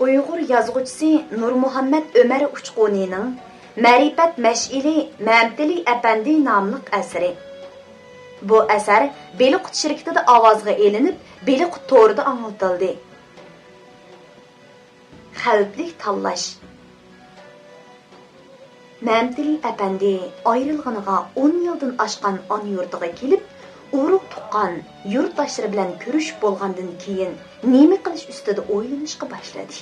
Uyg'ur yozuvchisi Nurmuhammad Ömer Uchqunining Ma'rifat Mash'ili Ma'mtili Apandi nomli asari. Bu asar Beliqut shirkatida ovozga elinib, Beliqut to'rida anglitildi. Xalqlik tanlash. Ma'mtili Apandi ayrılğanıga 10 yildan oshgan ona yurtiga kelib, urug' tuqqan yurtdoshlari bilan ko'rishib bo'lgandan keyin nima qilish ustida o'ylanishga boshladi.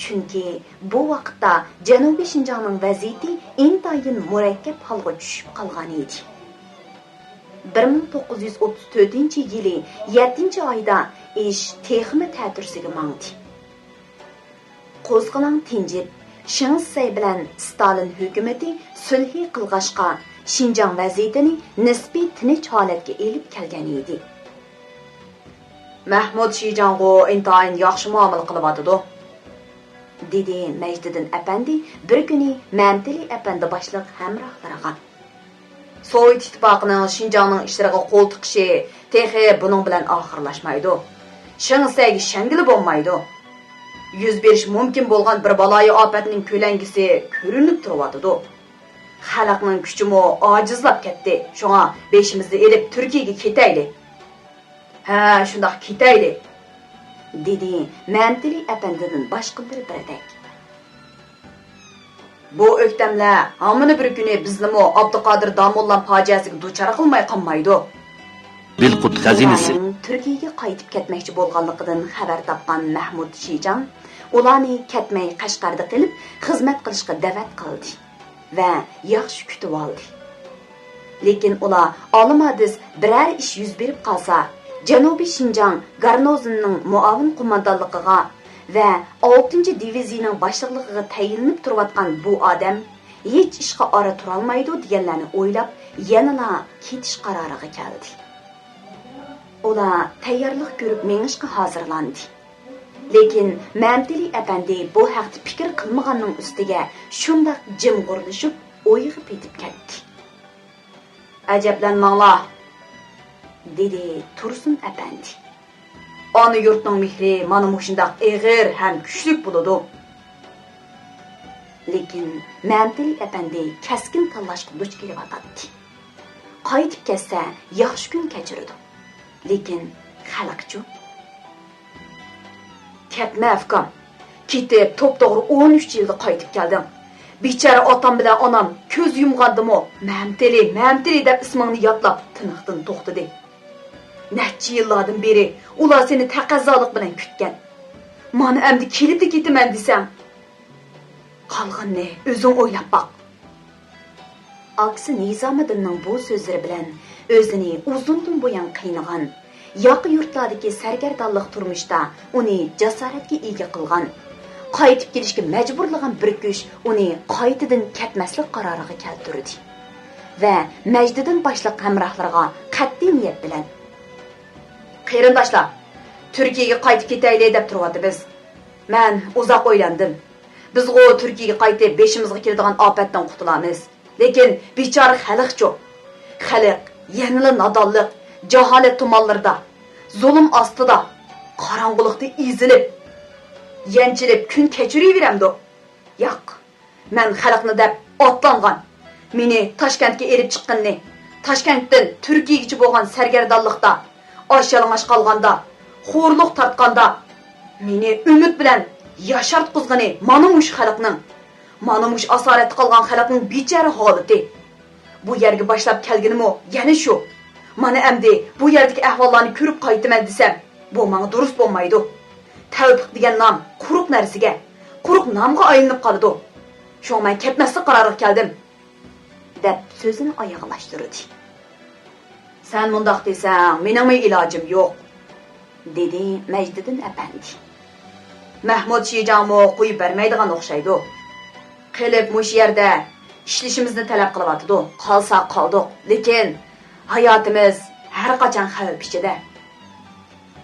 Chunki bu vaqtda Janubiy Shinjongning vaziyati intayin murakkab holga tushib qolgan edi. 1934-yili 7-oyda ish texmi ta'tirsiga mangdi. Qo'zg'olon tinjib, Shinsay bilan Stalin hukumati sulhi qilg'ashqa Shinjong vaziyatini nisbiy tinch holatga elib kelgan edi. Mahmud Shijong'o intayin yaxshi muomala qilyapti, dedi Majdiddin Apandi bir kuni Ma'mtili Apandi boshliq hamrohlariga. Sovet ittifoqining Shinjongning ishlariga qo'l tiqishi texi buning bilan oxirlashmaydi. Shinsayga shangili bo'lmaydi. Yuz berish mumkin bo'lgan bir baloyi ofatning ko'langisi ko'rinib turibdi. Xalqning kuchimi ojizlab ketdi. Shunga beshimizni elib Turkiyaga ketaylik. Ha, shundoq ketaylik, dedi Ma'mtili Apandining boshqalari birdek. Bu o'ktamlar hamini bir kuni biznimi Abduqodir Domollan fojiasiga duchor qilmay qolmaydi. Beliqut xazinasi Turkiyaga qaytib ketmoqchi bo'lganligidan xabar topgan Mahmud Shijong ularni ketmay Qashqarda qilib xizmat qilishga da'vat qildi va yaxshi kutib oldi. Lekin ular olmadiz biror ish yuz berib qolsa, Janubiy Shinjong garnizonining muavin qo'mondonligiga va 6-diviziyaning boshliqligiga tayinlanib turayotgan bu odam hech ishga ora tura olmaydi deganlarni o'ylab, yana ketish qaroriga keldi. Ular tayyorlik ko'rib menishga hozirlandi. Lekin Ma'mtili Apandi bu haqda fikr qilmaganning ustiga shundoq jimg'urlashib o'yga petib ketdi. Ajablanmanglar, dedi Tursun Apandi. Ona yurtning mehri mana shundoq og'ir ham kuchli bo'ladi. Lekin Ma'mtili Apandi kaskin tanlashga duch kelyapti. Qaytib ketsa yaxshi kun kechiradi. Lekin xalqchu ketma afkam. Ketib to'p-to'g'ri 13 yilda qaytib keldim. Bechara otam bilan onam ko'z yumgandimi, Ma'mtili deb ismingni yodlab tiniqdan to'xtadi. Necha yillardan beri ular seni taqazzolik bilan kutgan. Mana endi kelib ketaman desam, qolganni o'zing o'ylab boq. Aksi Nizomiddinning bu so'zlari bilan o'zini uzundan bo'yon qiynagan, yoqi yurtlardagi sargardonlik turmushda uni jasoratga ega qilgan, qaytib kelishga majburlagan bir kuch uni qaytadan ketmaslik qaroriga keltirdi va Majdiddin boshliq hamrohlariga qat'iy niyat bilan qarindoshlar, Turkiyaga qaytib ketaylik deb turibdi biz. Men uzoq o'ylandim. Bizg'o Turkiyaga qaytib beshimizga keladigan ofatdan qutulamiz. Lekin bechora xalqcho, xalq yangi nodonlik, jaholat tumanlarida, zulm ostida, qorong'ulikda ezilib, yanchilib kun kechiraveramdi. Yo'q, men xalqni deb otlangan, meni Toshkentga elib chiqqanni, Toshkentdan Turkiyagacha bo'lgan sargardonlikda, oshyalangash qolganda, xo'rliq tortganda, meni umid bilan yashartqizgani mana mush xalqning, mana mush asorat qilgan xalqning bechara holati. Bu yerga boshlab kelganimi yana shu. Mana endi bu yerdagi ahvollarni ko'rib qaytaman desam, bu menga durust bo'lmaydi. Tavfiq degan nom quruq narsaga, quruq nomga aylanib qoladi. Shu men ketmaslik qaroriga keldim, deb so'zini oyoqlashtirdi. Sen mundaq desang, mening ilojim yo'q, dedi Majdiddin Apandi. Mahmud Shijong'mo qo'yib bermaydigan o'xshaydi. Qilib mush yerda ishlashimizni talab qilyapti. Qolsa qoldik, lekin hayotimiz har qachon xavf ichida.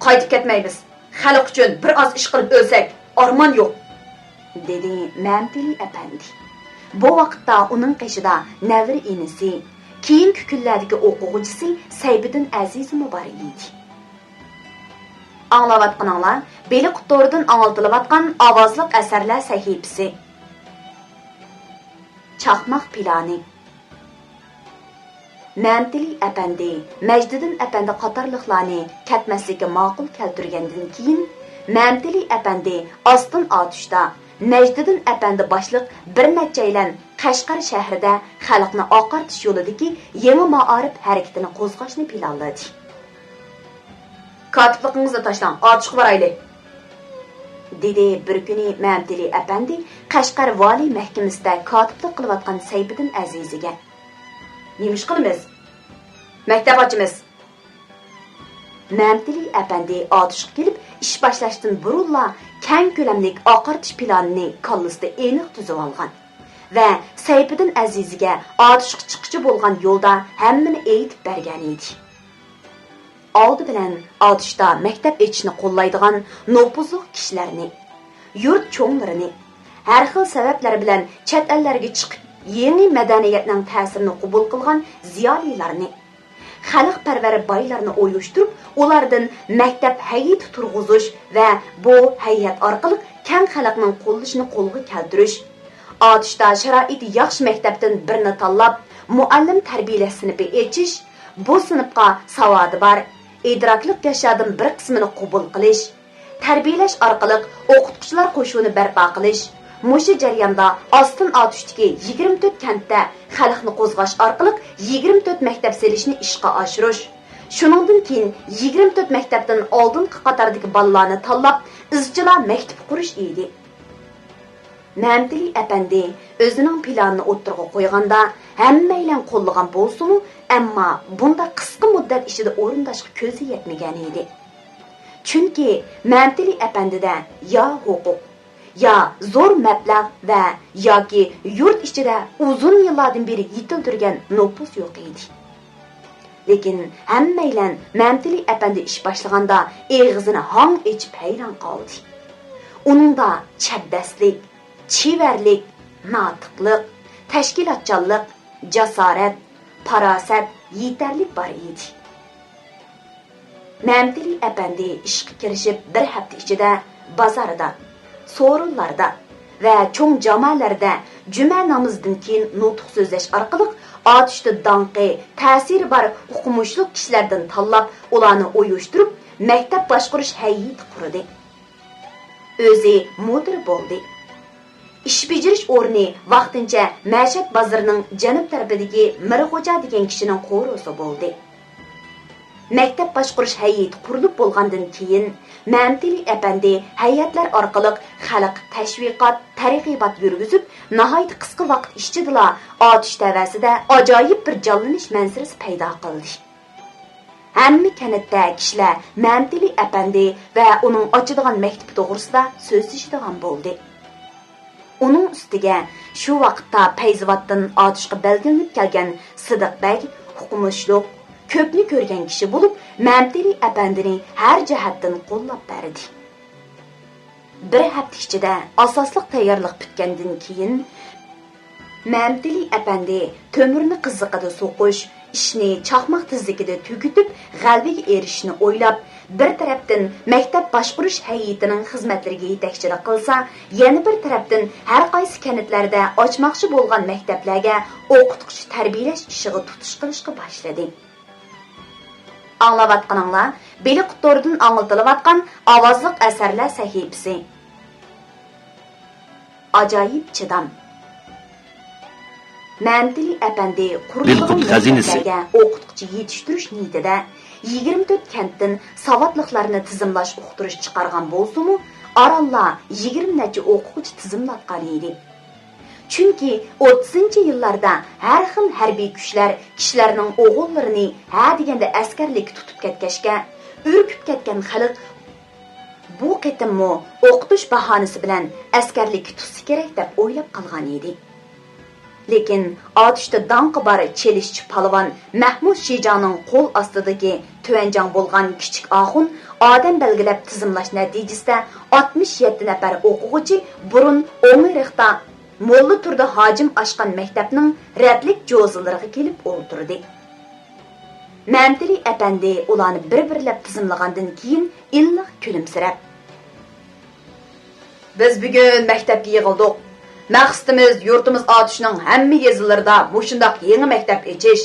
Qaytib ketmaymiz. Xalq uchun bir oz ish qilib o'lsak, armon yo'q, dedi Ma'mtili Apandi. Bu vaqtda uning qishida navri inisi, keyingi kunlardagi o'quvchisi Saybiddin Aziz Muborak edi. Аңлаватқаныңlar Beliq Tor'dan аңлатылыватқан avazlıq əsərlər səhifəsi. Çaqmaq planı. Məmtili əpəndi, Məcdidin əpəndi qatarlıqlarını kətməslikə maqul kəltürgəndən keyin, Məmtili əpəndi astın atışda, Məcdidin əpəndi başlıq bir neçə ilə Qashqar şəhərdə xalqni oqartish yo'lidagi yangi ma'arif harakatini qo'zg'ashni planladi. Kotibligingizga tashlang, otishga borayli. Dedi bir kuni Məmtili əpəndi Qashqar vali mahkamasida kotiblik qilayotgan Sayfiddin Aziziga. Nima ish qilamiz? Maktab ochamiz. Məmtili əpəndi otishga kelib ish boshlashdan burunla keng ko'lamlik oqartish planini kollasida aniq tuzib olgan va Sayfiddin Aziziga otishga chiqishchi bo'lgan yo'lda hammani aytib bergan edi. Oldi bilan otishda maktab echishni qo'llaydigan nopuzli kishilarni, yurt cho'nglarini, har xil sabablar bilan chet ellarga chiqib, yangi madaniyatning ta'sirini qabul qilgan ziyolilarni, xalqparvar boylarni o'yushtirib, ulardan maktab hay'ati turg'izish va bu hay'at orqali keng xalqning qo'llashini qo'lga keltirish, otishda sharoiti yaxshi maktabdan birini tanlab, muallim tarbiyalash sinifi echish, bu sinfga savodi bor, idroklik yoshlardan bir qismini qabul qilish, tarbiyalash orqali o'qituvchilar qo'shuvini barpo qilish, mushu jarayonda ostin otishdagi 24 kentda xalqni qo'zg'ash orqali 24 maktab selishni ishga oshirish, shuningdan keyin 24 maktabdan oldingi qatordagi bolalarni tanlab izchila maktab qurish edi. Məmtili əpəndi o'zining planini o'ttirg'a qo'yganda hammaylar qo'llagan bo'lsa-mu, ammo bunda qisqa muddat ichida o'rindashga ko'zi yetmagan edi. Chunki Məmtili əpəndida ya huquq, ya zo'r mablag' va yoki yurt ichida uzun yillardan beri yetiltirgan nopus yo'q edi. Lekin hammaylar Məmtili əpəndi ish boshlaganda eg'izini hang ichib hayron qoldi. Uningda chaddaslik, chivarlik, notiqlik, tashkilotchanlik, jasorat, farosat yetarli bor edi. Məmtili əpəndi ishga kirishib bir hafta ichida bozorda, so'rinlarda va cho'ng jamoalarda juma namozidan keyin nutq so'zlash orqali otishda danqi, ta'siri bor o'qimishli kishilardan tanlab, ularni o'yushtirib, maktab boshqarish hay'ati qurdi. O'zi mudir bo'ldi. Ish bejirish o'rni vaqtincha Mashhad bozorining janub tarafidagi Mirxo'ja degan kishining qo'rosi bo'ldi. Maktab boshqarish hay'ati qurilib bo'lgandan keyin Məmtili əpəndi hay'atlar orqali xalq tashviqot, targ'ibot yurgizib, nihoyat qisqa vaqt ichida otish tavasida ajoyib bir jonlanish manzarasi paydo qildi. Hamma kanatda kishilar Məmtili əpəndi va uning ochadigan maktabi to'g'risida so'zlashadigan bo'ldi. Uning ustiga shu vaqtda Payzvatdan otishga belgilanib kelgan Sidiqbek huquqmishliq ko'pni ko'rgan kishi bo'lib, Məmtili əpəndini har jihatdan qo'llab berdi. Bir hafta ichida asosliq tayyorlik bitgandan keyin Məmtili əpəndi to'mirni qiziqida so'qish, ishni chaqmoq tezligida tugitib, g'albaga erishishni o'ylab, bir tarafdan maktab boshqarish hay'atining xizmatlariga yetakchilik qilsa, yana bir tarafdan har qaysi kanatlarda ochmoqchi bo'lgan maktablarga o'qituvchi tarbiyalash ishiga tutish qilishga boshladi. Аңлаватқаныңлар Beliq Tor'dan аңлатылыватқан avozliq asarlar sahifasi. Ajoyib chidam. Məmtili əpəndi qurilgan xəzinələrə o'qituvchi yetishtirish niyatida 24 kentdan savodliqlarni tizimlash uqtirish chiqargan bo'lsa-mu, oralla 20 necha o'quvchi tizimlatgan edi. Chunki 30-yillarda har xil harbiy kuchlar kishilarning o'g'illarini ha deganda askarlik tutib ketgashga, urkib ketgan xalq bu qitimmo o'qitish bahonasi bilan askarlik tutsa kerak deb o'ylab qolgan edi. Lekin otishda danqi bor chelishchi palvon Mahmud Shijonning qo'l ostidagi tuvanjang bo'lgan kichik oxun odam belgilab tizimlash natijasida 67 nafar o'quvchi burun O'mirixda Molla turda hojim ochgan maktabning radlik jo'zilariga kelib o'ltirdi. Мәмтили әпәнди ularni bir-birlab tizimlagandan keyin illiq kulimsirab: "Biz bugun maktabga yig'ildik. Maqsadimiz yurtimiz otishning hamma yezilarida mushundaq yangi maktab echish.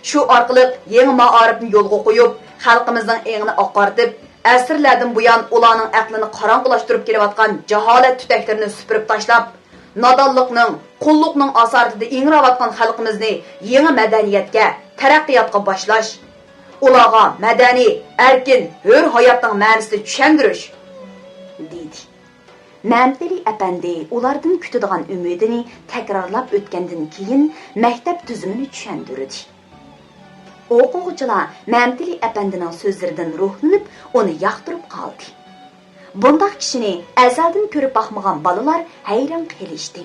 Shu orqali yangi ma'arifni yo'lga qo'yib, xalqimizning engini oqartib, asrlardan buyon ularning aqlini qorong'ilashtirib kelayotgan jaholat tutaklarini supurib tashlab, nodonlikning, qulluqning asortida ingrayotgan xalqimizni yangi madaniyatga, taraqqiyotga boshlash, ularga madaniy, erkin, hur hayotning ma'nosini tushuntirish" deydi. Мәмтили әпәнди ulardan kutadigan umidini takrorlab o'tgandan keyin maktab tuzumini tushuntirdi. O'quvchilar Мәмтили әпәнdining so'zlaridan ruhlanib, uni yoqtirib qoldi. Bundaq kishini azaldan ko'rib baxmagan bolalar hayron qolishdi.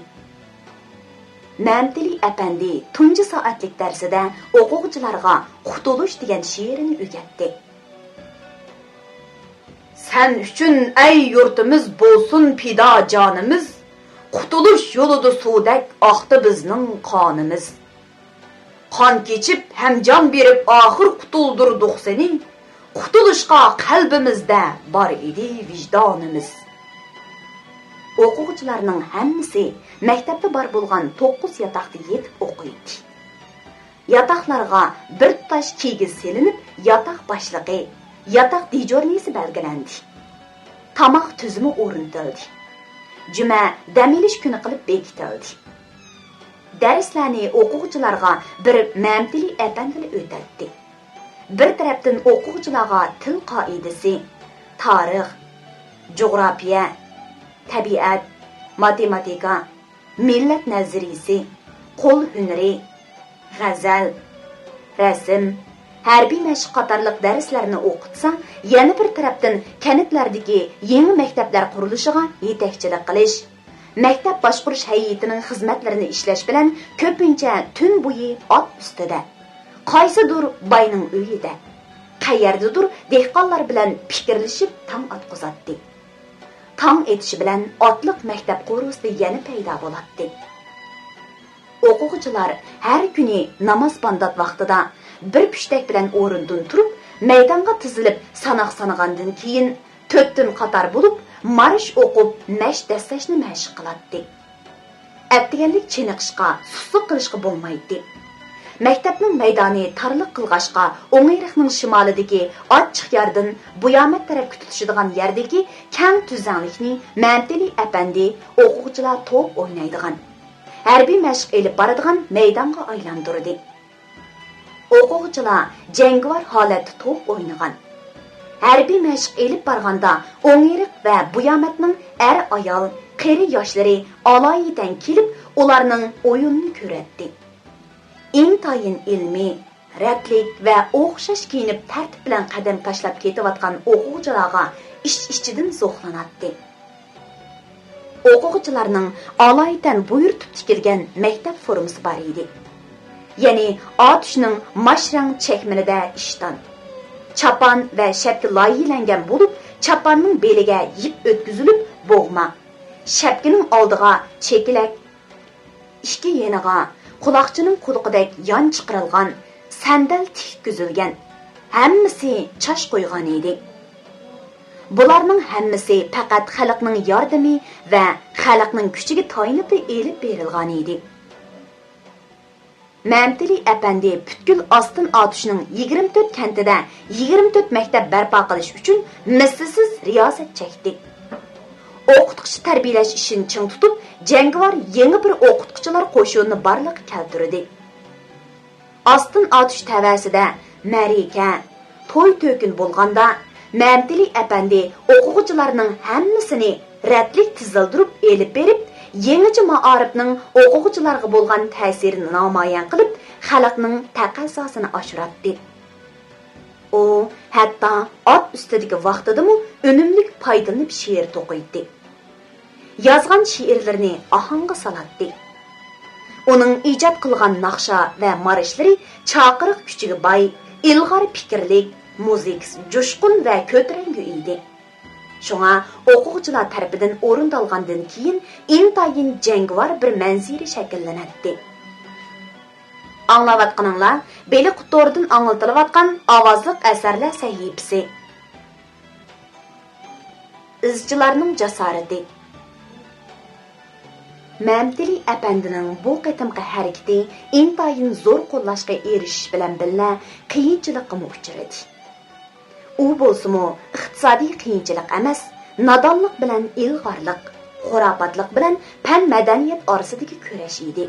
Мәмтили әпәndi tunji soatlik darsida o'quvchilarga Qutulish degan she'rini o'rgatdi. Sen üçün ey yurtimiz bolsun pida canımız, Qutuluş yoludu sudek aktı bizning qonimiz. Qon keçip hem can berip ahir qutuldurduk seni, Qutuluşqa qalbimizda bar idi vicdanımız. O'quvchilarning hammasi maktabda bar bo'lgan 9 yataqda yetib o'qiydi. Yataqlarga bir tutash kigiz selinib, yataq boshlig'i, yataq dijornisi belgilandi. Tamoq tuzumi o'rnatildi. Juma dam olish kuni qilib bekitildi. Darslarni o'quvchilarga bir Мәмтили әпәndili o'tadi. Bir tarafdan o'quvchilarga til qoidasi, tarix, jug'rofiya, tabiat, matematika, millat nazariyasi, qo'l hunari, g'azal, rasm, harbiy mashq qatorliq darslarni o'qitsa, yana bir tarafdan kanitlardagi yangi maktablar qurilishiga yetakchilik qilish, maktab boshqarish hay'atining xizmatlarini ishlash bilan ko'pincha tun bo'yi ot ustida, qaysidir boyning uyida, qayerdadir dehqonlar bilan fikrlashib tong otqizatdi. Tong etishi bilan otliq maktab qo'rusida yana paydo bo'ladi. O'quvchilar har kuni namoz bandat vaqtida bir pushtak bilan o'rindan turib, maydonga tizilib sanoq sanagandan keyin 4 tun qator bo'lib, marsh o'qib, mash dastashni mashq qiladi. Atdiganlik chiniqishga, sussuq qilishga bo'lmaydi. Maktabning maydoni tarliq qilg'ashqa, o'ngayriqning shimolidagi ochiq yerdan buyomat taraf kutilishadigan yerdagi keng tuzanlikni Мәмтили әпәndi o'quvchilar to'p o'ynaydigan, harbiy mashq elib boradigan maydonga aylantirdi. O'quvchilar jangovar holatda to'p o'ynagan. Harbiy mashq elib borganda o'ngiriq va buyomatning ayol, qari yoshlari aloyidan kelib, ularning o'yinini ko'radi. Intayin ilmiy, ratlik va o'xshash kiyinib tartib bilan qadam tashlab ketayotgan o'quvchilarga ichidan zo'xlanadi. O'quvchilarning aloyidan buyurtib tikilgan maktab formasi bor edi. Ya'ni otishning mashrang chekminida ishton, chapan va shapka loyihalangan bo'lib, chapanning beliga yip o'tkazilib bo'g'ma, shapkining oldiga chekilak, ikki yeniga quloqchining quliqidek yon chiqirilgan, sandal tikkizilgan, hammasi chash qo'ygan edi. Bularning hammasi faqat xalqning yordami va xalqning kuchiga to'yinib elib berilgan edi. Мәмтили әпәndi butkul ostin otishning 24 kantida 24 maktab barpo qilish uchun mislsiz riyosat chekdi. O'qituvchi tarbiyalash ishini ching tutib, jangovar yangi bir o'qituvchilar qo'shinini barliqqa keltirdi. Ostin otish tavasida ma'rika, to'y to'kin bo'lganda Мәмтили әпәndi o'quvchilarning hammasini ratlik tizildirib elib berib, yangicha ma'arifning o'quvchilarga bo'lgan ta'sirini namoyon qilib, xalqning taqozzosini oshiratdi. U hatto ot ustidagi vaqtidami unumli foydalanib she'r to'qiydi. Yozgan she'rlarini ohangga solatdi. Uning ijod qilgan naqsha va marishlari chaqiriq kuchiga boy, ilg'or fikrlik, muzik, jo'shqin va ko'tarangi edi. Shunga o'quvchilar tarafidan o'rindalgandan keyin intayin jangovar bir manzara shakllanadi. Аңлаватқаныңlar Beli Qutordan аңлатылыватқан avazlıq əsərlər səhifəsi. İzchilarning jasorati. Мәмтили әпәндінің bu qitimqi harakati intayin zo'r qo'llashga erishish bilan birga qiyinchilikqa uchradi. U bo'lsa-mu iqtisodiy qiyinchilik emas, nodonlik bilan ilg'orlik, xurofotlik bilan fan madaniyat orasidagi kurash edi.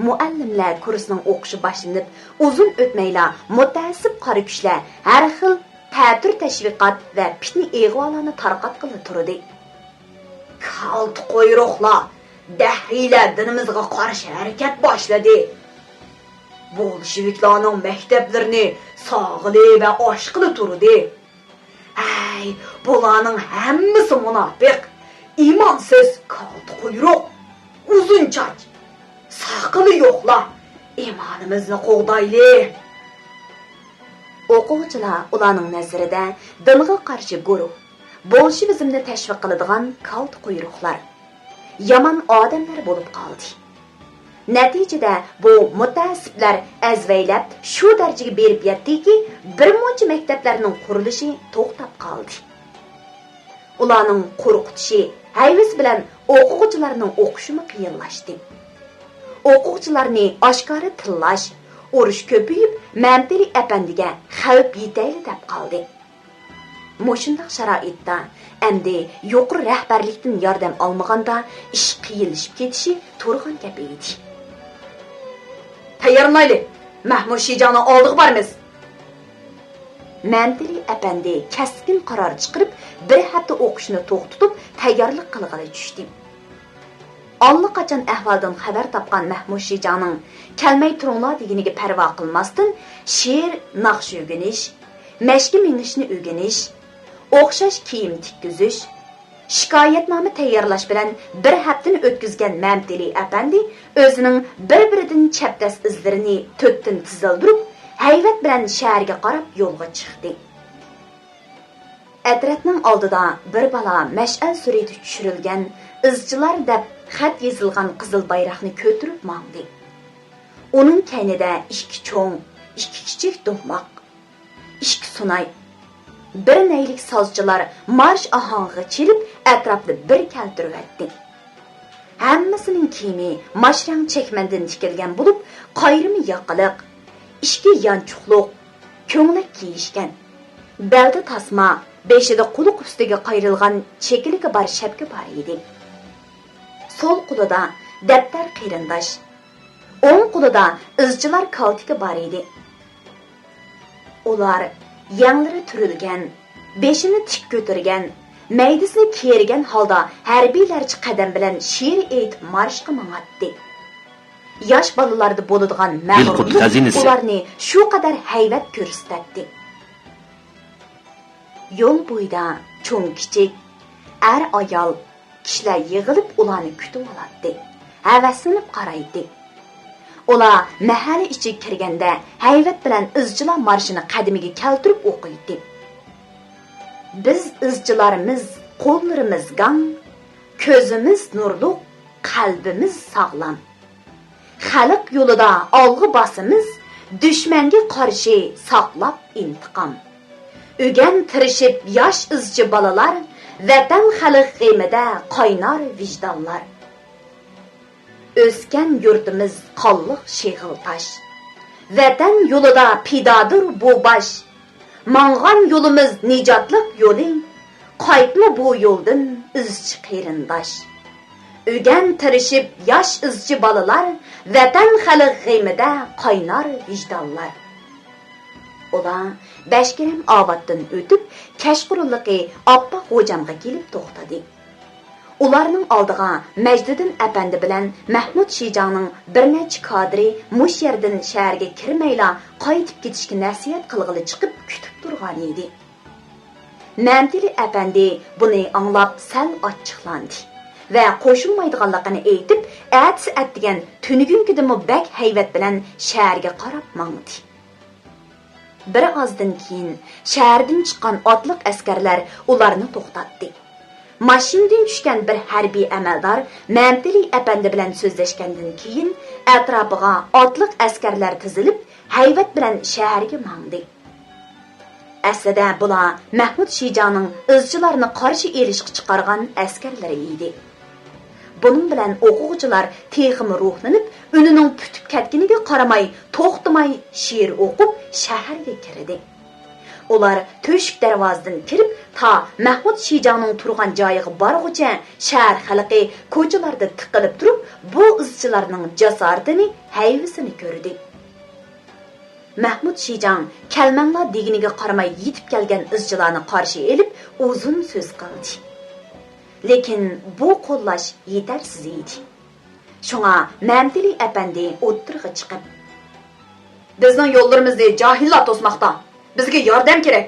Muallimlar kursining o'qishi boshlanib, uzun o'tmayla mutaassib qora kuchlar har xil ta'tir tashviqot va fitni eg'volarni tarqatqili turdi. Kalt qo'yroqlar, dahriylar dinimizga qarshi harakat boshladi. Bolsheviklarning maktablarini sog'ili va oshqili turdi. Ay, bularning hammasi munofiq, imonsiz kalt qo'yroq, uzun choch. Saqili yo'qlar, imonimizni qo'g'dayli. O'quvchilar ularning nazarida dinga qarshi guruh, bolshevizmni tashviq qiladigan kalt quyruqlar, yomon odamlar bo'lib qoldi. Natijada bu mutaassiblar azvaylab shu darajaga berib yetdiki, bir muncha maktablarning qurilishi to'xtab qoldi. Ularning qo'rqitishi hayvis bilan o'quvchilarning o'qishini qiyinlashdi. O'quvchilarni oshkora tillash, urush ko'payib, Мәмтили әпәндіге xavf yetayli deb qoldi. Moshundaq sharoitda endi yuqori rahbarlikdan yordam olmaganda ish qiyinlashib ketishi turg'an gap edi. Tayyorlaylik, Mahmud Shijoni oldiga boramiz. Мәмтили әпәndi keskin qaror chiqarib, bir hafta o'qishni to'xtatib, tayyorlik qilg'ili tushdi. Allaqachon ahvoldan xabar topgan Mahmud Shijoning kelmay turinglar deganiga parvo qilmasdan she'r naqsh o'rganish, mashqi minishni o'rganish, o'xshash kiyim tikkizish, shikoyatnoma tayyorlash bilan bir haftani o'tkazgan Мәмтили әпәndi o'zining bir-biridan chapdas izlarini to'tdan tizildirib, hayvat bilan shaharga qarab yo'lga chiqdi. Atrafning oldida bir bala mash'al surati tushirilgan izchilar deb xat yozilgan qizil bayroqni ko'tarib mangdi. Uning kaynida ikki cho'ng, ikki kichik do'qmoq, ikki sunay, bir naylik sozchilar marsh ohangi chelib atrofni bir keltirib. Hammasining kiyimi mashrang chekmandan tikilgan bo'lib, qayrimi yoqiliq, ikki yanchuqliq, ko'nglik kiyishgan. Belda tasma, beshida quduq ustiga qayrilgan chekiligi bor shapka bor edi. Sol qo'lida daftar qarindosh, o'ng qo'lida izchilar kaltika bor edi. Ular yanglari turilgan, beshini tik ko'targan, maydasini kergan holda harbiylarcha qadam bilan she'r aytib marshga mang'atdi. Yosh bolalarda bo'ladigan mag'rurlik ularni shu qadar hayvat ko'rsatdi. Yo'l bo'yida cho'ng kichik, er ayol kishilar yig'ilib ularni kutib oladi. Havaslanib qaraydi. Ular mahalla ichiga kirganda hayvat bilan izchilar marshini qadimiga keltirib o'qiydi. Biz izchilarimiz, qo'llarimiz gang, ko'zimiz nurliq, qalbimiz sog'lom. Xalq yo'lida olg'i bosimiz, dushmanga qarshi saqlab intiqom. O'gan tirishib yosh izchi bolalar, vatan xalq g'emida qaynar vijdonlar. O'sgan yurtimiz qonliq sheg'il tosh. Vatan yo'lida pidodir bu bosh. Mang'an yo'limiz nijotlik yo'li. Qaytma bu yo'ldan izchi qarindosh. O'gan tirishib yosh izchi bolalar, vatan xalq g'emida qaynar vijdonlar. Ular Bashkiram oboddan o'tib, Kashqurliqi Oppa xo'jamga kelib to'xtadi. Ularning oldiga Majdiddin apandi bilan Mahmud Shijoning bir necha kadri mush yerdan shaharga kirmayla qaytib ketishga nasihat qilg'ili chiqib kutib turgan edi. Мәмтили apandi buni anglab sal ochiqlandi va qo'shilmaydiganligini aytib, atsi atdigan tunugunkidimi bak hayvat bilan shaharga qarab mangdi. Bir ozdan keyin shahardan chiqqan otliq askarlar ularni to'xtatdi. Mashinadan tushgan bir harbiy amaldor Mamtili apandi bilan so'zlashgandan keyin atrofiga otliq askarlar tizilib, hayvat bilan shaharga mangdi. Aslida bular Mahmud Shijonning izchilarni qarshi elishga chiqargan askarlari edi. Bunun bilan o'quvchilar texmi ruhlanib, unining putib ketganiga qaramay, to'xtamay she'r o'qib shaharga kirdi. Ular to'shik darvozadan kirib, ta Mahmud Shijonning turgan joyiga borguncha shahar xalqi ko'chalarda tiqilib turib, bu izchilarning jasoratini, hayvisini ko'rdi. Mahmud Shijon kalmanglar deginiga qaramay yetib kelgan izchilarni qarshi elib, uzun so'z qildi. Lekin bu qo'llash yetarsiz edi. Shunga Mamtili apandi o'ttirg'i chiqib, "Bizning yo'llarimizni jahillar to'smoqda. Bizga yordam kerak",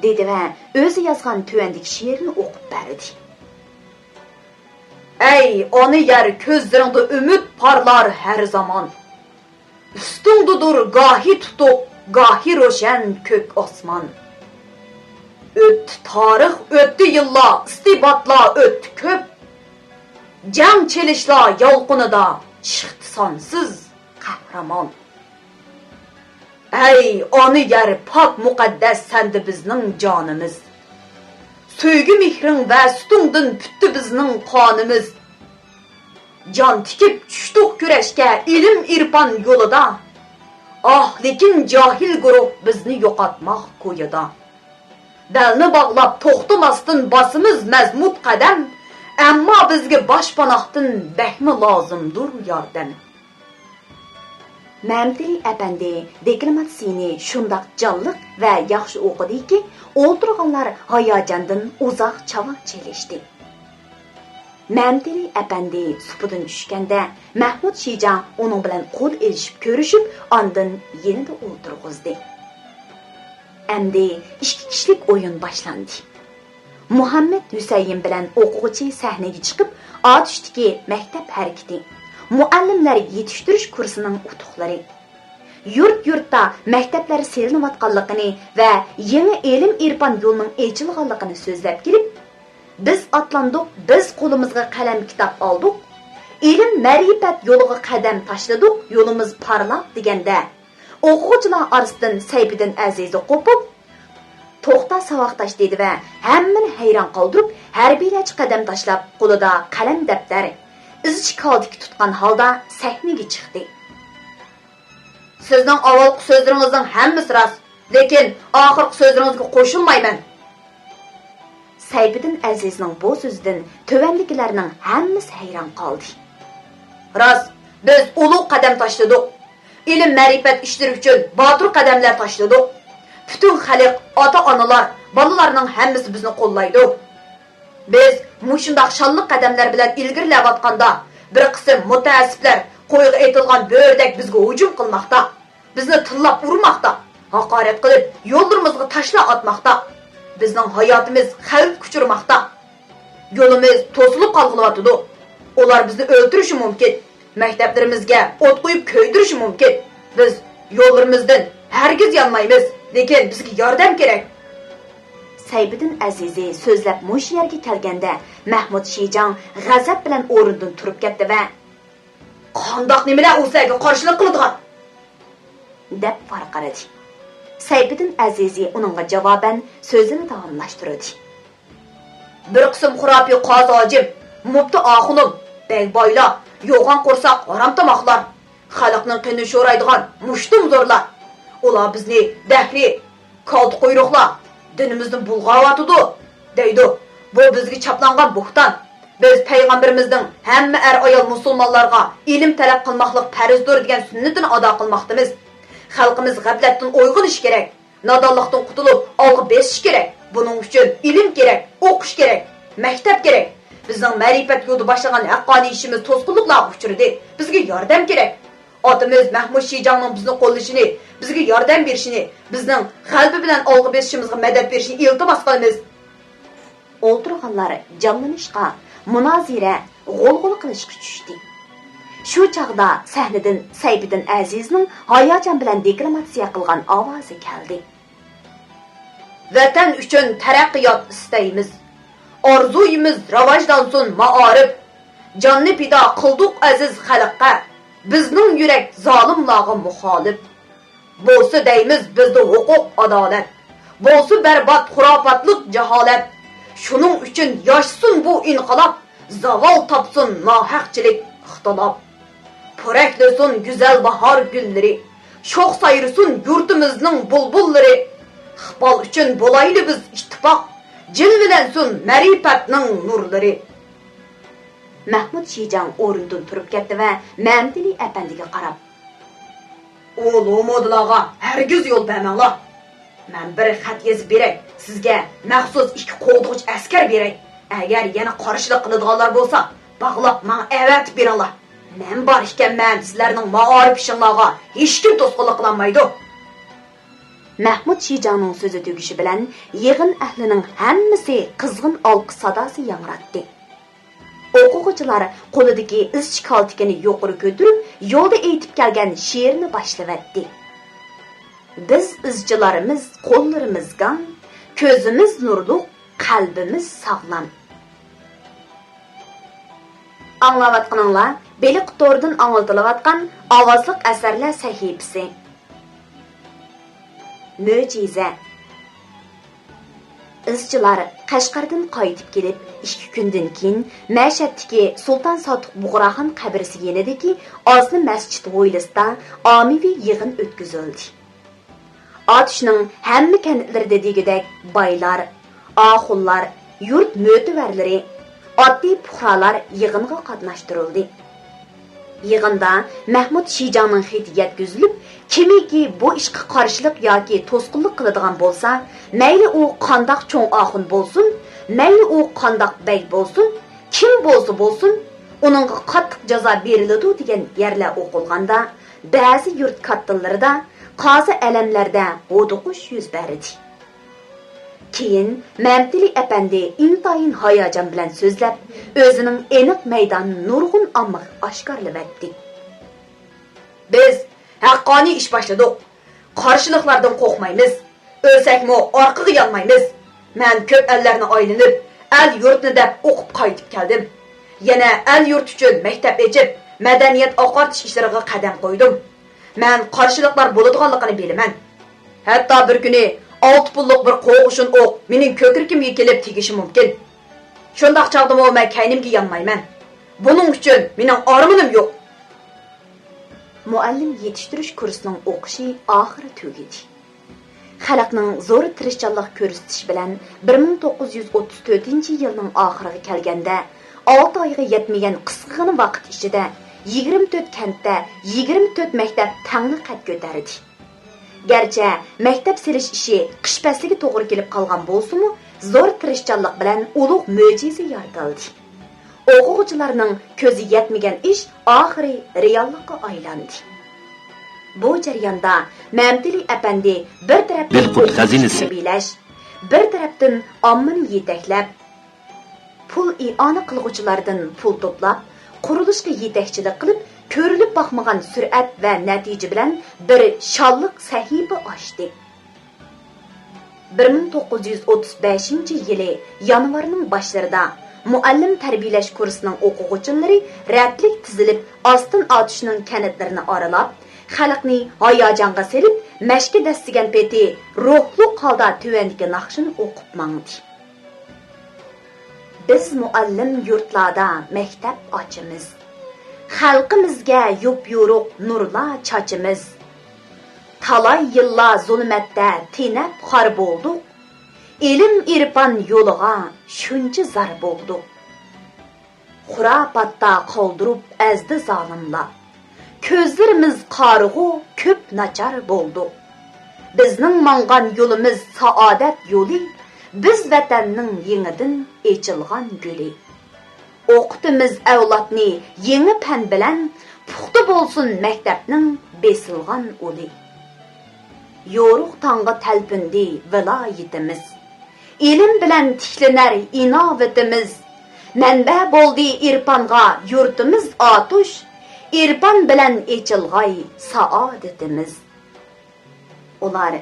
dedi va o'zi yozgan tuvandagi she'rni o'qib berdi. "Ey ona yer ko'zlaringda umid parlar har zamon. Ustungdadur gohi tutuq, gohi ro'shan ko'k osmon. O'tdi tarix, o'tdi yillar, istibotlar o'tdi ko'p. Jang chelishlar yolqinida chiqdi sonsiz qahramon. Ey ona yer pok muqaddas sandi bizning jonimiz. Sevgi mehring va sutungdan putdi bizning qonimiz. Jon tikib tushdik kurashga ilm irfon yo'lida. Ah, lekin johil guruh bizni yo'qotmoq ko'yida. Dalni bog'lab to'xtamasdan bosimiz mazmut qadam, ammo bizga boshpanohdan bahmi lozimdir yordam." Mamtili apandi deklamatsiyani shundoq jonliq va yaxshi o'qidiki, o'ltirganlar hayajondan uzoq chavoq chelishdi. Mamtili apandi supidan tushganda Mahmud Shijon uning bilan qo'l elishib ko'rishib, ondan yenida o'ltirg'izdi. Endi ikki kishilik o'yin boshlandi. Muhammad Husayn bilan o'quvchi sahnaga chiqib, otishdagi maktab harakati, muallimlar yetishtirish kursining utuqlari, yurt-yurtda maktablar selinayotganligini va yangi ilm irfon yo'lining ochilganligini so'zlab kelib, "Biz atlandik, biz qo'limizga qalam kitob oldik, ilm ma'rifat yo'liga qadam tashladik, yo'limiz parlaq" deganda, o'quvchilar orasidan Sayfiddin Azizi qo'pib, "To'xta savoqdash" dedi va hammani hayron qoldirib, harbiylarcha qadam tashlab, qo'lida qalam daftar, izichi kaldiki tutgan holda sahnaga chiqdi. "Sizning avvalgi so'zlaringizning hammasi rost, lekin oxirgi so'zlaringizga qo'shilmayman." Sayfiddin Azizning bu so'zidan tovandikilarning hammasi hayron qoldi. "Rost, biz ulug' qadam tashladik. Ilm ma'rifat ishlari uchun botir qadamlar tashladik. Butun xalq, ota-onalar, bolalarning hammasi bizni qo'llaydi. Biz mushundoq shonli qadamlar bilan ilgirlayotganda, bir qism mutaassiblar qo'yga etilgan bo'rdek bizga hujum qilmoqda, bizni tillab urmoqda, haqorat qilib, yo'llarimizga tashlab atmoqda. Bizning hayotimiz xavf kuchirmoqda. Yo'limiz to'silib qolg'ilotidi. Ular bizni o'ldirishi mumkin. Maktablarimizga o't qo'yib ko'ydirishi mumkin. Biz yo'llarimizdan hargiz yonmaymiz, lekin bizga yordam kerak." Sayfiddin Azizi so'zlab mush yerga kelganda, Mahmud Shijon g'azab bilan o'rnidan turib ketdi va "Qandoq nimalar o'zlarga qarshilik qiladigan?" deb farqaradi. Sayfiddin Azizi uningga javoban so'zini davomlashtirdi. "Bir qism xurafiy qozojim, mubti oxunim, begboylar, yo'g'on qo'rsoq harom tomoqlar, xalqning qini sho'raydigan mushtum zo'rlar. Ular bizni dahri, kalti quyruqlar, dinimizni bulg'ayotidi, deydi. Bu bizga chaplangan buxtan. Biz payg'ambarimizning hamma ayol musulmonlarga ilm talab qilmoqlik farzdir degan sunnatini ado qilmoqdamiz. Xalqimiz g'aflatdan uyg'onish kerak, nodonlikdan qutulib olg'a besish kerak. Buning uchun ilm kerak, o'qish kerak, maktab kerak. Bizning ma'rifat yo'lida boshlagan haqqoniy ishimiz to'sqinliklarga uchradi. Bizga yordam kerak. Otimiz Mahmud Shijonning bizni qo'llashini, bizga yordam berishini, bizning qalbi bilan olg'a besishimizga madad berishini iltimos qilamiz." O'ltirganlar jonlanishga, munozira, g'ulg'ul qilishga tushdi. Shu chaqda sahnadan Sayfiddin Azizning hayajon bilan deklamatsiya qilgan ovozi keldi. "Vatan uchun taraqqiyot istaymiz. Orzuyimiz rivojlansin ma'arif. Jonni pido qildik aziz xalqqa. Bizning yurak zolimlarga muxolif. Bo'lsa deymiz bizda huquq adolat. Bo'lsa barbod xurofotlik jaholat. Shuning uchun yoshsin bu inqilob, zavol topsin nohaqchilik ixtilof. Po'raklasin go'zal bahor gullari, sho'x sayrsin yurtimizning bulbullari. Iqbol uchun bo'layli biz ittifoq, jilvilansin ma'rifatning nurlari. Mahmud Shijan o'rnidan turib ketdi va Mamtili apandiga qarab: "O'lomodlarga hargiz yo'l bermanglar. Men bir xat yozib beray. Sizga maxsus ikki qo'g'dug'ich askar beray. Agar yana qarshilik qiladiganlar bo'lsa, bog'lab menga avatib beringlar. Men bor ekanman, sizlarning ma'orif ishinglarga hech kim to'sqinlik qilolmaydi." Mahmud Shijanning so'zi tugishi bilan yig'in ahlining hammasi qizg'in olqish sadosi yangratdi. O'quvchilar qo'lidagi izchi kaltikini yuqori ko'tarib, yo'lda aytib kelgan she'rni boshlavatdi. Biz izchilarimiz qo'llarimiz gan, ko'zimiz nurli, qalbimiz sog'lom. Anglayotganinglar Beliq To'rdan anglatilayotgan ovozliq asarlar sahifasi. Mo'jiza. Izchilar Qashqardan qaytib kelib, 2 kundan keyin Mashhaddagi Sulton Sotiq Bug'roxon qabrisiga yenidiki, Ozni masjid hovlisida ommaviy yig'in o'tkazildi. Otishning hamma kentlarida degidek boylar, oxunlar, yurt mo'tivarlari, oddiy fuqarolar yig'inga qatnashtirildi. Yig'inda Mahmud Shijanning xati yetkazilib, kimiki bu ishga qarshilik yoki to'sqinlik qiladigan bo'lsa, mayli u qandoq cho'ng oxun bo'lsin, mayli u qandoq bey bo'lsin, kim bo'lsa bo'lsin, uningga qattiq jazo beriladi degan yerlar o'qilganda, ba'zi yurt kattallarida, qozi alamlarda o'diqish yuz berdi. Keyin Mamtili apandi intayin hayajon bilan so'zlab, o'zining aniq maydonini nurg'un ommaga oshkorlavatdi. Biz haqqoniy ish boshladik. Qarshiliklardan qo'rqmaymiz. O'lsakmi orqaga yonmaymiz. Men ko'p ellarni aylanib, el yurtni deb o'qib qaytib keldim. Yana el yurt uchun maktab ochib, madaniyat oqartish ishlariga qadam qo'ydim. Men qarshiliklar bo'ladiganligini bilaman. Hatto bir kuni 6 pullik bir qo'g'ishin o'q mening ko'krikimga kelib tegishi mumkin. Shundaq chaqda men kaynimga yonmayman. Buning uchun mening armonim yo'q. Muallim yetishtirish kursining o'qishi oxiri tugadi. Xalqning zo'r tirishchanlik ko'rsatish bilan 1934-yilning oxiriga kelganda 6 oyga yetmagan qisqagina vaqt ichida 24 kentda 24 maktab tangli qad ko'tardi. Garchi maktab selish ishi qish fasliga to'g'ri kelib qolgan bo'lsa-mu, zo'r tirishchanlik bilan ulug' mo'jiza yaratildi. O'quvchilarning ko'zi yetmagan ish oxiri reallikka aylandi. Bu jarayonda Mamtili apandi bir tarafdan Belqut xazinasi bilash, bir tarafdan ommani yetaklab, pul i'ona qilg'uvchilardan pul to'plab, qurilishga yetakchilik qilib, ko'rilib boqmagan sur'at va natija bilan bir shonliq sahifa ochdi. 1935-yili yanvarning boshlarida muallim tarbiyalash kursining o'quvchilari ratlik tizilib, ostin otishning kanatlarini oralab, xalqni hayajonga selib, mashqa dastigan peti ruhli holda tuvandagi naqshini o'qib mangdi. Biz muallim yurtlarda maktab ochimiz. Xalqimizga yup-yo'ruq nurlar chochimiz. Talay yillar zulmatda tinab xor bo'ldik. Ilm irfon yo'liga shuncha zar bo'ldik. Xurofotda qoldirib azdi zolimlar. Ko'zlarimiz qorg'u ko'p nachar bo'ldik. Bizning mangan yo'limiz saodat yo'li, biz vatanning yengidan echilgan guli. O'qitimiz avlodni yangi fan bilan, puxta bo'lsin maktabning besilgan uli. Yo'ruq tongga talpindi viloyatimiz. Ilm bilan tiklanar inovatimiz. Manba bo'ldi irfonga yurtimiz otush, irfon bilan echilg'ay saodatimiz. Ular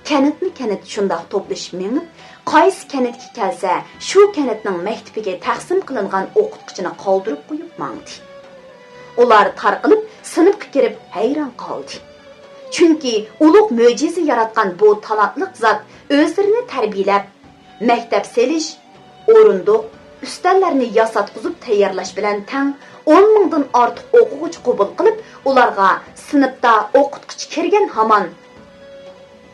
kanatni kanat shundoq to'plashib mengib, qaysi kanatga kelsa, shu kanatning maktabiga taqsim qilingan o'qituvchini qoldirib qo'yib mangdi. Ular tarqilib, sinfga kirib hayron qoldi. Chunki ulug' mo'jiza yaratgan bu talantliq zot o'zlarini tarbiyalab, maktab selish, o'rindiq, ustallarni yasatqizib tayyorlash bilan tang 10 mingdan ortiq o'quvchi qabul qilib, ularga sinfda o'qituvchi kirgan hamon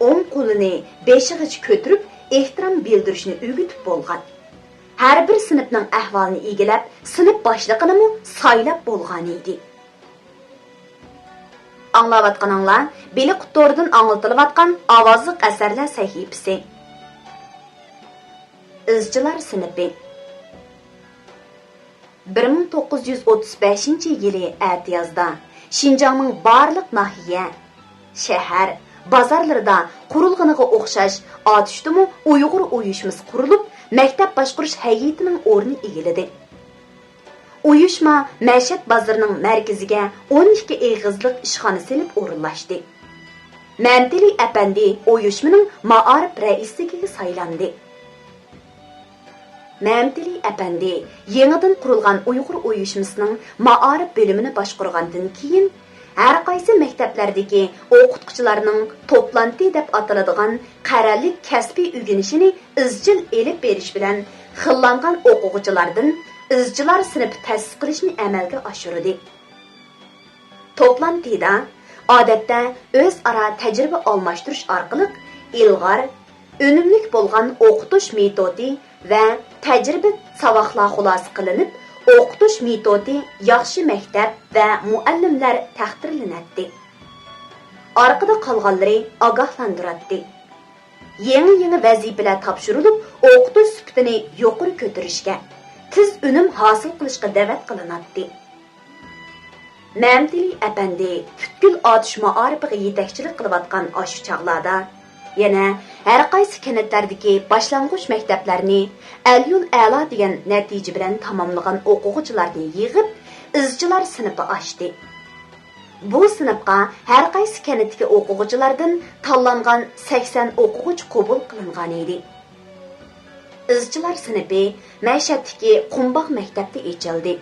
o'ng qo'lini beshig'icha ko'tarib ehtirom bildirishni o'rgatib bo'lgan. Har bir sinfning ahvolini egilab, sinf boshlig'ini saylab bo'lgan edi. Anglayotganinglar, Beli Qutordan anglatilayotgan ovozliq asarlar sahifasi. Izchilar sinfi 1935-yili atiyazda Şinjanning barliq nahiya, shahar, bozorlarida qurilganiga o'xshash otishdimi Uyg'ur uyushmasi qurilib, maktab boshqarish hay'atining o'rni egiladi. Uyushma Mashhad bozorining markaziga 12 eg'izliq ishxona silib o'rinlashdi. Mamtili apandi uyushmaning ma'arif raisligiga saylandi. Mamtili apandi yangidan qurilgan Uyg'ur uyushmasining ma'arif bo'limini boshqargandan keyin har qaysi maktablardagi o'qituvchilarning to'planti deb ataladigan qarorlik kasbiy o'rganishini izchil elib berish bilan xillangan o'quvchilardan izchilar sinfi ta'sis qilishni amalga oshirdi. To'plantida odatda o'zaro tajriba almashtirish orqali ilg'or, unumli bo'lgan o'qitish metodi va tajriba savoqlar xulosa qilinib, o'qitish metodi yaxshi maktab va muallimlar taqdirlanadi. Orqada qolganlari ogohlantiradi. Yangi vazifalar topshirilib, o'qitish sifatini yuqori ko'tarishga, tiz unum hosil qilishga da'vat qilinadi. Mamtili apandi butkul otish ma'arifiga yetakchilik qilayotgan shu chog'larda yana har qaysi kanatlardagi boshlang'ich maktablarni Al-Yul A'lo degan natija bilan tamomlagan o'quvchilarni yig'ib, izchilar sinfi ochdi. Bu sinfga har qaysi kanatdagi o'quvchilardan tanlangan 80 o'quvchi qabul qilingan edi. Izchilar sinfi Mashhaddagi Qumboq maktabda ochildi.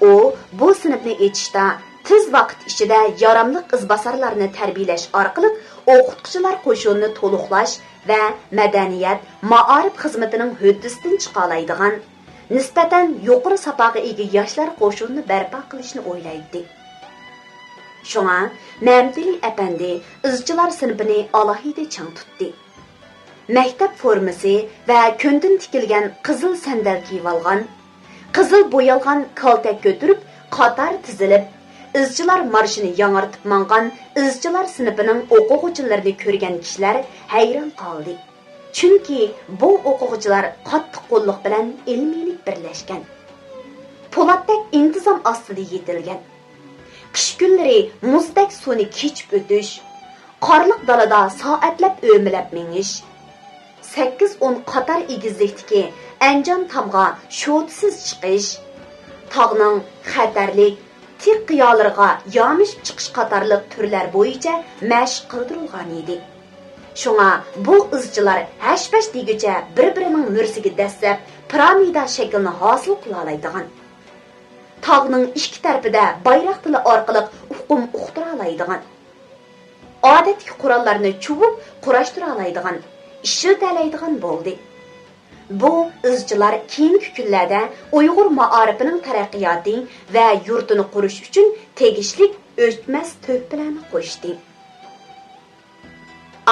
U bu sinfni ochishda tez vaqt ichida yaramli izbosarlarni tarbiyalash orqali o'qituvchilar qo'shunini to'liqlash va madaniyat, ma'arif xizmatining huddasidan chiqa oladigan, nisbatan yuqori safoga ega yoshlar qo'shunini barpo qilishni o'ylaydi. Shunga Mamtili apandi izchilar sinfini alohida chang tutdi. Maktab formasi va ko'ndin tikilgan qizil sandal kiyib olgan, qizil bo'yalgan kaltak ko'tarib, qator tizilib, izchilar marshini yangirtib mangan izchilar sinfining o'quvchilarini ko'rgan kishilar hayron qoldi. Chunki bu o'quvchilar qattiq qo'lliq bilan ilmiylik birlashgan. Po'latdek intizom ostida yetilgan. Qish kunlari muzdek suvni kechib o'tish, qorliq dalada soatlab o'milab menish, 8-10 qator egizlikdagi Anjom tomga sho'tisiz chiqish, tog'ning xatarlik tiq qiyolarga yomishib chiqish qatorliq turlar bo'yicha mashq qildirilgan edi. Shunga bu izchilar hash-pash deguncha bir-birining mursiga dastlab piramida shaklini hosil qila oladigan, tog'ning ikki tarafida bayroq tili orqali uqum uqtira oladigan, odatdagi qurollarni chuvib qurashtira oladigan, ishlatadigan bo'ldi. Bu izchilar keyingi kunlarda Uyg'ur ma'arifining taraqqiyoti va yurtini qurish uchun tegishli o'chmas to'plarni qo'shdi.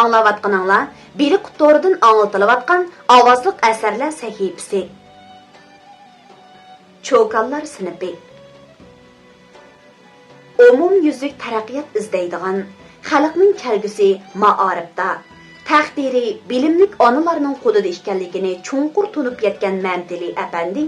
Anglayotganinglar, Beli Qutordan anglatilayotgan ovozliq asarlar sahifasi. Cho'kallar sinfi. Umumyuzlik taraqqiyot izlaydigan xalqning kelgusi ma'arifda taqdiri bilimlik onalarning qo'lida ekanligini cho'nqur tunib yetgan Mamtili apandi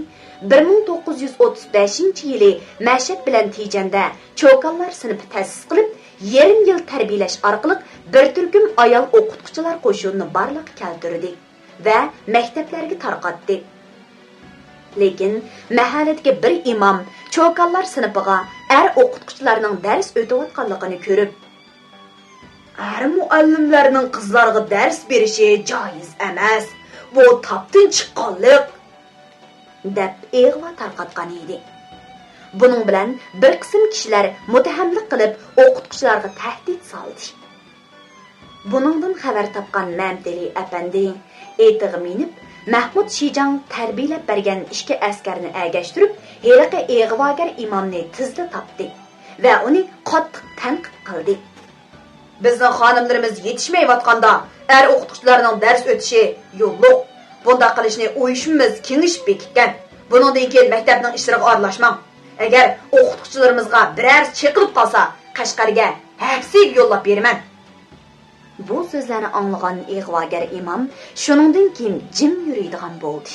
1935-yili Mashhad bilan Tijanda cho'kallar sinfi ta'sis qilib, yarim yil tarbiyalash orqali bir turkum ayol o'qituvchilar qo'shunini barliqqa keltirdi va maktablarga tarqatdi. Lekin mahalladagi bir imom cho'kallar sinfiga o'qituvchilarning dars o'tayotganligini ko'rib, muallimlarning qizlarga dars berishi joiz emas. bu tapdan chiqqanlik deb eg'va tarqatgan edi. Buning bilan bir qism kishilar mutahamlik qilib o'qituvchilarga tahdid soldi. Buningdan xabar topgan Mamtili apandi etiga minib Mahmud Shijang tarbiyalab bergan ishki askarni agashtirib, heliqi eg'vogar imomni tizda topdi va uni qattiq tanqid qildi. Bizning xonimlarimiz yetishmayotganda er o'qituvchilarning dars o'tishi yo'lliq. Bunda qilishni o'yishimiz kengishib bekitgan. Buningdan keyin maktabning ishlariga aralashmang. Agar o'qituvchilarimizga biror chiqilib qolsa, Qashqarga hapsiga yo'llab beraman. Bu so'zlarni anglagan ig'vogar imom shuningdan keyin jim yuradigan bo'ldi.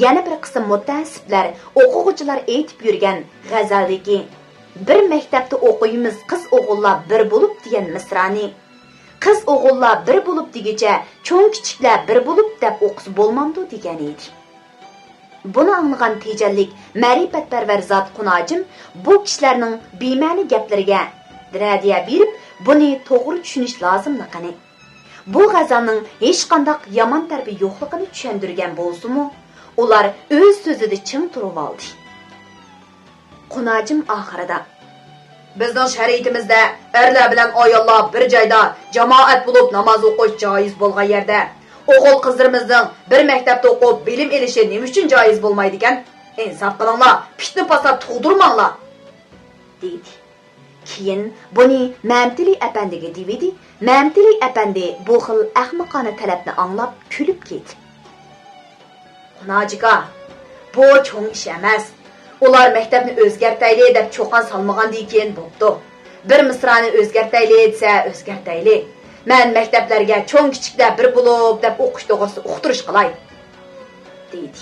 Yana bir qism mutassiblar o'quvchilar aytib yurgan g'azaldagi bir maktabda o'qiymiz qiz o'g'illar bir bo'lib degan misrani qiz o'g'illar bir bo'lib degicha cho'ng kichiklar bir bo'lib deb o'qis bo'lmamdi degan edi. Buni anglagan tejallik ma'rifatparvar zot Qunojim bu kishilarning bema'ni gaplariga radiya berib, buni to'g'ri tushunish lozimligini, bu g'azalning hech qanday yomon tarbi yo'qligini tushundirgan bo'lsa-mu, ular o'z so'zida ching turib oldi. Qunojim oxirida bizning shariatimizda erlar bilan ayollar bir joyda jamoat bo'lib namoz o'qish joiz bo'lgan yerda o'g'il qizlarimizning bir maktabda o'qib bilim olishi nima uchun joiz bo'lmaydi ekan? Insof qilinglar, fitna fasod tug'dirmanglar dedi. Keyin buni Mamtili apandiga devidi. Mamtili apandi bu xil ahmoqona talabni anglab kulib ketdi. Qunojika, bu cho'ng ish emas. Ular maktabni o'zgartayli deb cho'qon solmagandan keyin bo'pti. Bir misrani o'zgartayli desa o'zgartayli. Men maktablarga cho'ng kichiklar bir bo'lib deb o'qish to'g'risida uqtirish qilay dedi.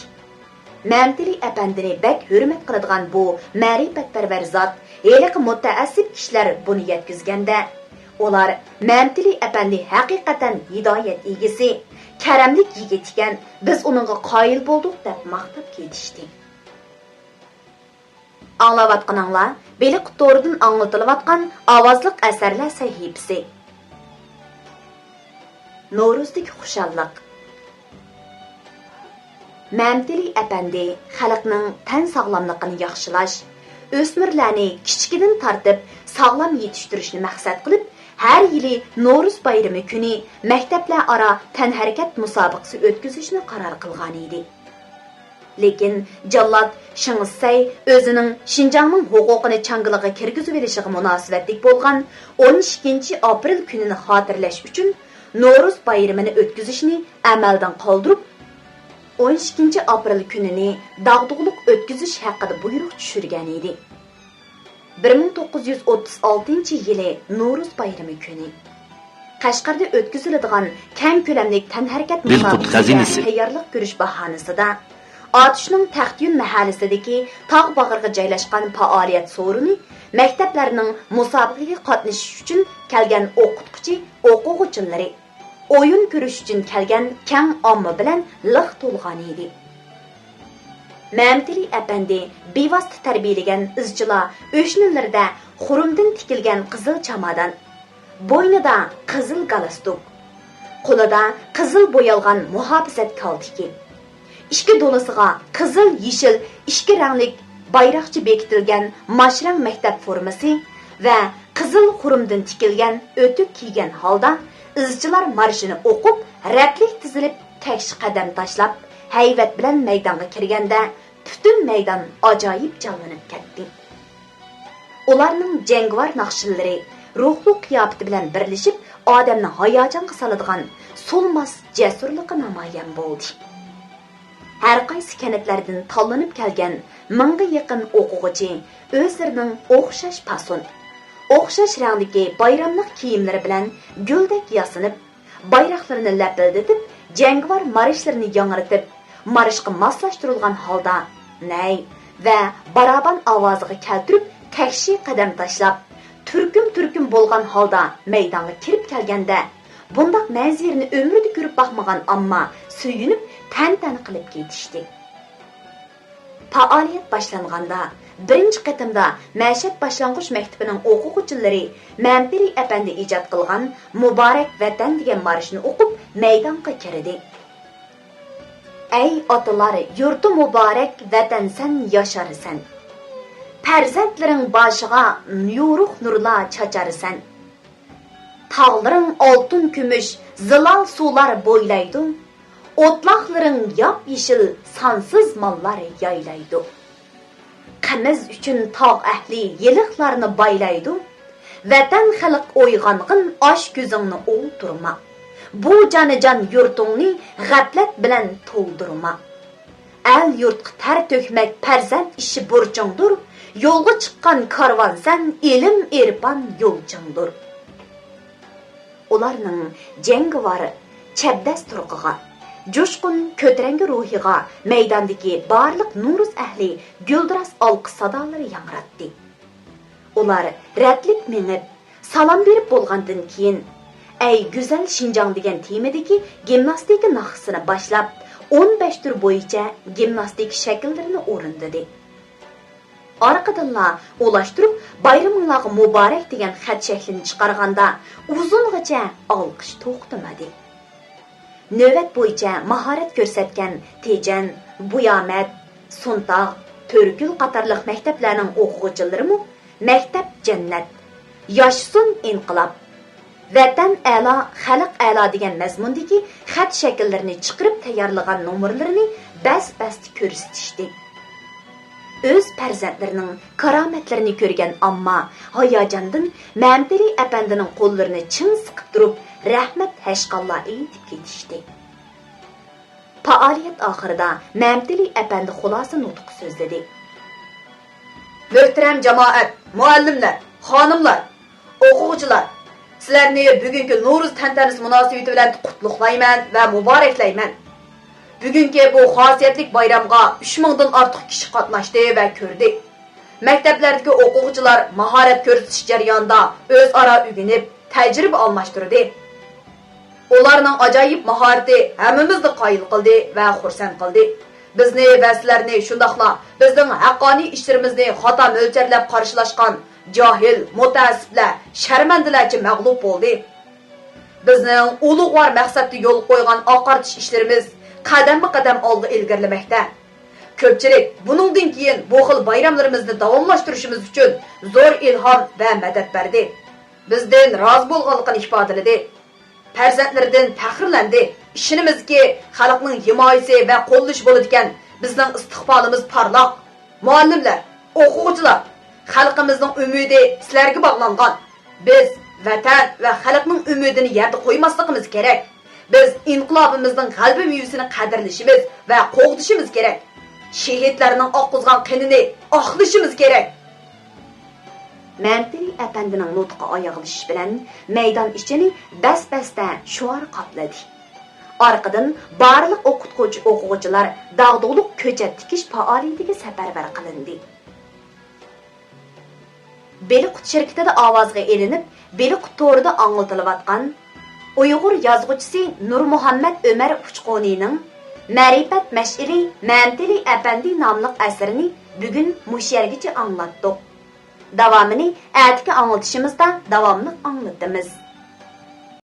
Mamtili apandini bak hurmat qiladigan bu ma'rifatparvar zot heliqi mutaassib kishilar buni yetkazganda, ular Mamtili apandi haqiqatan hidoyat egisi, karamlik yigit ekan, biz uningga qoyil bo'ldik deb maqtab ketishdi. Anglayotganinglar Beliq to'ridan anglatilayotgan ovozliq asarlar sahifasi. No'ruzdagi xushalliq. Mamtili apandi xalqning tan sog'lomligini yaxshilash, o'smirlarni kichkidan tortib sog'lom yetishtirishni maqsad qilib, har yili No'ruz bayrami kuni maktablar aro tanharakat musobaqasi o'tkazishni qaror qilgan edi. Lekin Jallod Shingissay o'zining Xinjiangning huquqini changilig'iga kirgizib olishiga munosabatlik bo'lgan 12-aprel kunini xotirlash uchun No'ruz bayramini o'tkazishni amaldan qoldirib, 12-aprel kunini dag'dug'liq o'tkazish haqida buyruq tushirgan edi. 1936-yili No'ruz bayrami kuni Qashqarda o'tkaziladigan keng ko'lamli tanharakat musobaqasiga tayyorlik ko'rish bahonasida Otishning Taxtyun mahallasidagi tog' bag'riga joylashgan faoliyat so'rini maktablarning musobaqaga qatnashish uchun kelgan o'qituvchi, o'quvchilari o'yin ko'rish uchun kelgan keng omma bilan liq to'lgan edi. Mamtili apandi bevosita tarbiyalagan izchila o'shnilarda xurumdan tikilgan qizil chamadon, bo'ynida qizil galastuk, qo'lida qizil bo'yalgan muhofizat kaltiki, ikki donasiga qizil, yeshil, ikki ranglik bayroqcha bekitilgan mashrang maktab formasi va qizil xurumdan tikilgan o'tuk kiygan holda izchilar marshini o'qib, ratlik tizilib, takshi qadam tashlab, hayvat bilan maydonga kirganda butun maydon ajoyib jonlanib ketdi. Ularning jangovar naqshillari ruhli qiyofati bilan birlashib, odamni hayajonga soladigan so'lmas jasurligi namoyon bo'ldi. Har qaysi kanatlardan tanlanib kelgan mingga yaqin o'quvchi o'zlarining o'xshash pason, o'xshash rangdagi bayramlik kiyimlari bilan guldek yasinib, bayroqlarini lapildatib, jangovar marishlarini yangratib, marishga moslashtirilgan holda nay va baraban ovoziga keltirib, takshi qadam tashlab, turkum bo'lgan holda maydonga kirib kelganda, bundaq manzirni umrida ko'rib baxmagan ammo suyunib, tan qilib ketishdi. Faoliyat boshlanganda, birinchi qatimda Mashhad boshlang'ich maktabining o'quvchilari Mamtili apandi ijod qilgan Muborak vatan degan marshni o'qib maydonga kirdi. Ey atalar, yurtu mübarek vatan sen yaşarsan. Perzentlerin başıga yoruk nurla çaçarsan. Tağların altın kümüş, zılal sular boylaydı. Otlaqların yap yeşil, sansız mallar yaylaydı. Qimiz üçün tağ əhli yeliqlarını baylaydı. Vatan xalq oyğanğın aş gözünü oldurma. Bu canıcan yurtunu gaflet bilan to'ldirma. El yurtqa ter tökmek perzent işi burcundur. Yolga chiqqan karvan sen ilim irfan yolcundur. Ularning jangovar chabdas turqiga, jo'shqin ko'tarangi ruhiga maydondagi barliq Nuruz ahli guldiras olqi sadolari yangratdi. Ular ratlik mengib, salom berib bo'lgandan keyin "Ey güzel Şinjan" degan temadagi gimnastika naqsini boshlab 15 tur bo'yicha gimnastik shakllarini o'rindadi. Arqadanla ulashtirib bayraminglarga muborak degan xat shaklini chiqarganda uzungacha olqish to'xtamadi. Navbat bo'yicha mahorat ko'rsatgan Tejan, Buyamat, Suntaq, Turkul qatorliq maktablarning o'quvchilari maktab jannat, yoshsun inqilob, vatan a'lo, xalq a'lo degan mazmundagi xat shakllarini chiqarib tayyorlagan nomerlarini bas-bas ko'rsatishdi. Öz farzandlarining karomatlarini ko'rgan amma hayajondan Mamtili apandining qo'llarini chin siqib turib, rahmat hashqallo aytib ketishdi. Faoliyat oxirida Mamtili apandi xulosa nutq so'zladi. Muhtaram jamoat, muallimlar, xonimlar, o'quvchilar, sizlarni bugungi Nuruz tantanasi munosabati bilan qutlug'layman va muboraklayman. Bugungi bu xosiyatli bayramga 3000 dan ortiq kishi qatnashdi va ko'rdi. Maktablardagi o'quvchilar mahorat ko'rsatish jarayonida o'zaro o'rganib, tajriba almashtirdi. Ularning ajoyib mahorati hammamizni qoyil qildi va xursand qildi. Bizni va sizlarni shundoqla bizning haqqoniy ishlarimizni xato mo'ljarlab qarshilashgan jahil, mutaassiblar, sharmandalarcha mag'lub bo'ldi. Bizning ulug'vor maqsadga yo'l qo'ygan oqartish ishlarimiz qadam-qadam oldi ilgarilamoqda. Ko'pchilik buningdan keyin bu xil bayramlarimizni davomlashtirishimiz uchun zo'r ilhom va madad berdi. Bizdan rozi bo'lganligini ifodaladi. Farzandlaridan faxrlandi. Ishonimizki, xalqning himoyasi va qo'llashi bo'ladigan bizning istiqbolimiz parlaq. Muallimlar, o'quvchilar, xalqimizning umidi sizlarga bog'langan. Biz vatan va xalqning umidini yerda qo'ymasligimiz kerak. Biz inqilobimizning g'alaba mevasini qadrlashimiz va qo'g'dishimiz kerak. Shehidlarning oqqizgan qinini oqlashimiz kerak. Mamtili apandining nutqi oyog'ilishi bilan maydon ichini bas-basda shuar qopladi. Orqadan barliq o'quvchilar dag'dug'liq ko'chat tikish faoliyatiga safarbar qilindi. Beliqut shirkatida ovozga elinib, Beliqut to'rida anglatilayotgan Uyg'ur yozuvchisi Nurmuhammad Ömer Uchqonining Ma'rifat mash'iri Mamtili apandi nomli asarini bugun mush yergacha anglatdik. Davomini atga anglatishimizda davomli anglatamiz.